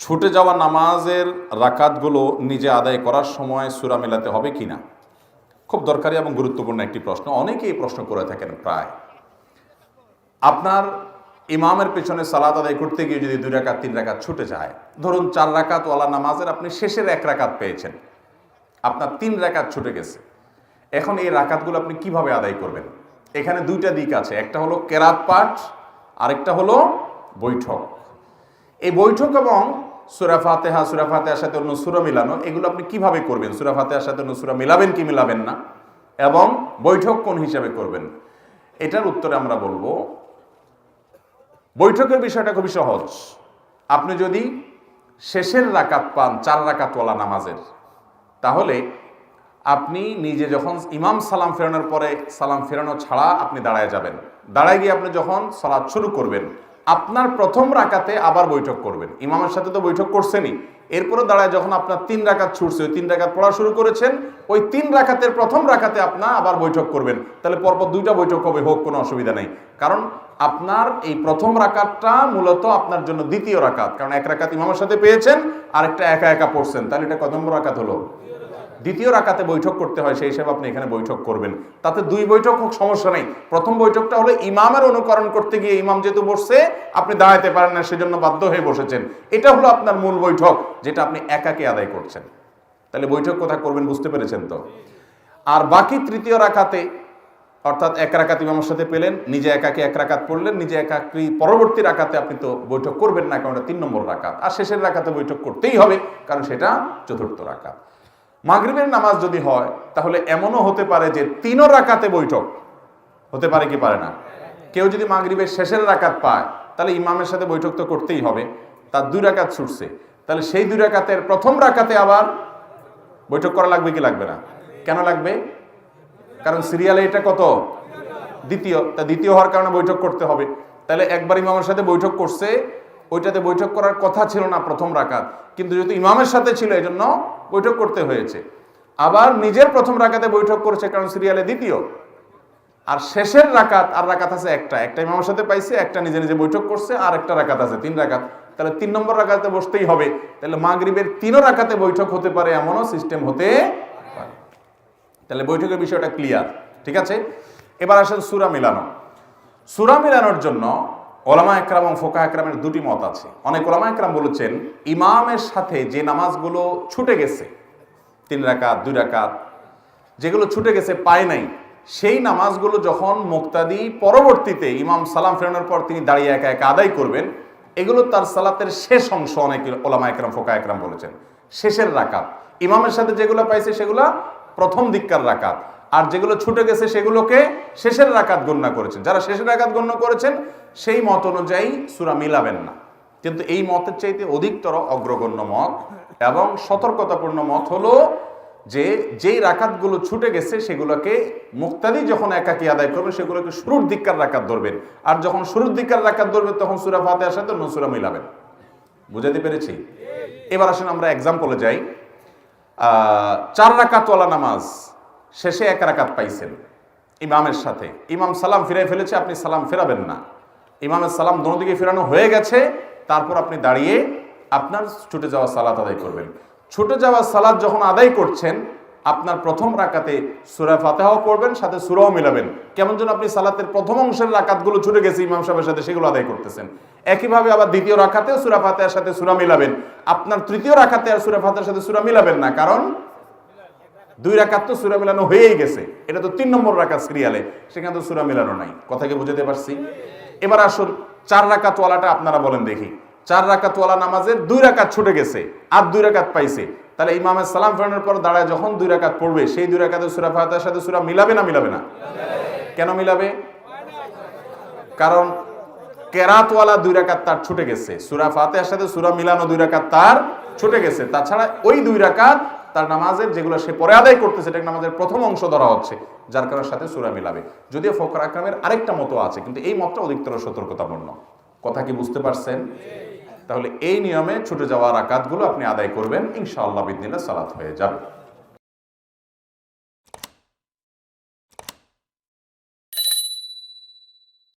ছুটে যাওয়া নামাজের রাকাতগুলো নিজে আদায় করার সময় সূরা মেলাতে হবে কিনা, খুব দরকারি এবং গুরুত্বপূর্ণ একটি প্রশ্ন। অনেকেই এই প্রশ্ন করে থাকেন। প্রায় আপনার ইমামের পেছনে সালাত আদায় করতে গিয়ে যদি 2 রাকাত 3 রাকাত ছুটে যায়, ধরুন 4 রাকাত ওয়ালা নামাজের আপনি শেষের 1 রাকাত পেয়েছেন, আপনার 3 রাকাত ছুটে গেছে। এখন এই রাকাতগুলো আপনি কিভাবে আদায় করবেন? এখানে 2টা দিক আছে, একটা হলো কেরাত পাঠ, আরেকটা হলো বৈঠক। এই বৈঠক এবং সূরা ফাতিহার সাথে অন্য সূরা মিলানো, এগুলো আপনি কিভাবে করবেন? সূরা ফাতিহার সাথে অন্য সূরা মিলাবেন কি মিলাবেন না, এবং বৈঠক কোন হিসাবে করবেন, এটার উত্তরে আমরা বলবো বৈঠকের বিষয়টা খুবই সহজ। আপনি যদি শেষের রাকাত পান 4 রাকাতওয়ালা নামাজের, তাহলে আপনি নিজে যখন ইমাম সালাম ফেরানোর পরে সালাম ফেরানো ছাড়া আপনি দাঁড়ায় যাবেন। দাঁড়ায় গিয়ে আপনি যখন সালাত শুরু করবেন, আপনার প্রথম রাকাতে আবার বৈঠক করবেন। ইমামের সাথে তো বৈঠক করছেনই, এরপরে দাঁড়ায় যখন আপনার 3 রাকাত ছুটছে, ওই 3 রাকাত পড়া শুরু করেছেন, ওই 3 রাকাতের প্রথম রাকাতে আপনার আবার বৈঠক করবেন। তাহলে পরপর 2টা বৈঠক হবে, হোক, কোনো অসুবিধা নেই। কারণ আপনার এই প্রথম রাকাতটা মূলত আপনার জন্য দ্বিতীয় রাকাত, কারণ 1 রাকাত ইমামের সাথে পেয়েছেন, আরেকটা একা একা পড়ছেন, তাহলে এটা কত নম্বর রাকাত হলো? দ্বিতীয় রাকাতে বৈঠক করতে হয়, সেই হিসাবে আপনি এখানে বৈঠক করবেন। তাতে 2 বৈঠক হোক, সমস্যা নেই। প্রথম বৈঠকটা হলো ইমামের অনুকরণ করতে গিয়ে ইমাম যেহেতু বসছে, আপনি দাঁড়াতে পারেন না, সেজন্য বাধ্য হয়ে বসেছেন। এটা হলো আপনার মূল বৈঠক, যেটা আপনি একাকে আদায় করছেন। তাহলে বৈঠক কোথায় করবেন বুঝতে পেরেছেন তো? আর বাকি তৃতীয় রাকাতে, অর্থাৎ 1 রাকাত ইমামের সাথে পেলেন, নিজে একাকে 1 রাকাত পড়লেন, নিজে একাকি পরবর্তী রাকাতে আপনি তো বৈঠক করবেন না, কারণ এটা 3 নম্বর রাকাত। আর শেষের রাকাতে বৈঠক করতেই হবে, কারণ সেটা 4র্থ রাকাত। মাগরিবের নামাজ যদি হয়, তাহলে এমনও হতে পারে যে 3 রাকাতে বৈঠক হতে পারে কি পারে না? কেউ যদি মাগরিবের শেষের রাকাত পায়, তাহলে ইমামের সাথে বৈঠক তো করতেই হবে। তার 2 রাকাত ছুটছে, তাহলে সেই 2 রাকাতের প্রথম রাকাতে আবার বৈঠক করা লাগবে কি লাগবে না? কেন লাগবে? কারণ সিরিয়ালে এটা কত? দ্বিতীয়। তা দ্বিতীয় হওয়ার কারণে বৈঠক করতে হবে। তাহলে একবার ইমামের সাথে বৈঠক করছে, ওইটাতে বৈঠক করার কথা ছিল না প্রথম রাকাত, কিন্তু যেহেতু ইমামের সাথে ছিল, এই জন্য বৈঠক করতে হয়েছে। আবার নিজের প্রথম রাকাতে বৈঠক করেছে, কারণ সিরিয়ালে দ্বিতীয়। আর শেষের রাকাত আর রাকাত আছে একটা ইমামের সাথে পাইছে, একটা নিজে নিজে বৈঠক করছে, আর একটা রাকাত আছে 3 রাকাত। তাহলে 3 নম্বর রাকাতে বসতেই হবে। তাহলে মাগরিবের 3 রাকাতে বৈঠক হতে পারে, এমনও সিস্টেম হতে পারে। তাহলে বৈঠকের বিষয়টা ক্লিয়ার, ঠিক আছে? এবার আসেন সূরা মিলানো। সূরা মিলানোর জন্য ওলামা একরাম এবং ফোকাহ একরামের 2টি মত আছে। অনেক ওলামা একরাম বলেছেন, ইমামের সাথে যে নামাজগুলো ছুটে গেছে, 3 রাকাত 2 রাকাত, যেগুলো ছুটে গেছে পায় নাই, সেই নামাজগুলো যখন মুক্তাদি পরবর্তীতে ইমাম সালাম ফেরানোর পর তিনি দাঁড়িয়ে একা একা আদায় করবেন, এগুলো তার সালাতের শেষ অংশ। অনেক ওলামা একরাম ফোকাহ একরাম বলেছেন শেষের রাকাত। ইমামের সাথে যেগুলো পাইছে সেগুলো প্রথম দিককার রাকাত, আর যেগুলো ছুটে গেছে সেগুলোকে শেষের রাকাত গণ্য করেছেন। যারা শেষের রাকাত গণ্য করেছেন, সেই মত অনুযায়ী সূরা মিলাবেন না। কিন্তু এই মতের চাইতে অধিকতর অগ্রগণ্য মত এবং সতর্কতাপূর্ণ মত হলো যে যেই রাকাতগুলো ছুটে গেছে সেগুলোকে মুক্তাদি যখন একাকী আদায় করবে, সেগুলোকে শুরুর দিককার রাকাত ধরবেন। আর যখন শুরুর দিককার রাকাত ধরবেন, তখন সূরা ফাতিহার সাথে অন্য সূরা মিলাবেন। বুঝাতে পেরেছি? এবার আসেন আমরা এক্সাম্পলে যাই। 4 রাকাতওয়ালা নামাজ, শেষে 1 রাকাত পাইছেন ইমামের সাথে, ইমাম সালাম ফিরাই ফেলেছে, আপনি সালাম ফেরাবেন না। ইমামের সালাম দোনো দিকে ফেরানো হয়ে গেছে, তারপর আপনি দাঁড়িয়ে আপনার ছুটে যাওয়া সালাত আদায় করবেন। ছুটে যাওয়া সালাত যখন আদায় করছেন, আপনার প্রথম রাকাতে সূরা ফাতিহাও পড়বেন, সাথে সূরাও মিলাবেন। কেমন যেন আপনি সালাতের প্রথম অংশের রাকাতগুলো ছুটে গেছে ইমাম সাহেবের সাথে, সেগুলো আদায় করতেছেন। একইভাবে আবার দ্বিতীয় রাকাতেও সূরা ফাতিহার সাথে সূরা মিলাবেন। আপনার তৃতীয় রাকাতে আর সূরা ফাতিহার সাথে সূরা মিলাবেন না, কারণ 2 রাকাত তো সূরা মিলানো হয়েই গেছে। এটা তো 3 নম্বর রাকাত সিরিয়ালে, সেখানে তো সূরা মিলানো নাই। কথা কি বুঝতে পারছি? এবার আসুন 4 রাকাতওয়ালাটা আপনারা বলেন দেখি। 4 রাকাতওয়ালা নামাজের 2 রাকাত ছুটে গেছে, আর 2 রাকাত পাইছে। তাহলে ইমামের সালাম ফেরানোর পর দাঁড়ায় যখন 2 রাকাত পড়বে, সেই 2 রাকাতে সূরা ফাতিহার সাথে সূরা মিলাবে না মিলাবে না? কেন মিলাবে? কারণ কেরাতওয়ালা 2 রাকাত তার ছুটে গেছে, সূরা ফাতিহার সাথে সূরা মিলানো 2 রাকাত তার ছুটে গেছে। তাছাড়া ওই 2 রাকাত তার নামাজের যেগুলো সে পরে আদায় করতেছে, এটা নামাজের প্রথম অংশ ধরা হচ্ছে, যার কারণে সাথে সূরা মিলাবে। যদিও ফোকাহ একরামের আরেকটা মত আছে, কিন্তু এই মতটা অধিকতর সতর্কতাপূর্ণ। কথা কি বুঝতে পারছেন? তাহলে এই নিয়মে ছুটে যাওয়া রাকাতগুলো আপনি আদায় করবেন, ইনশাআল্লাহ বিইذনিল্লাহ সালাত হয়ে যাবে।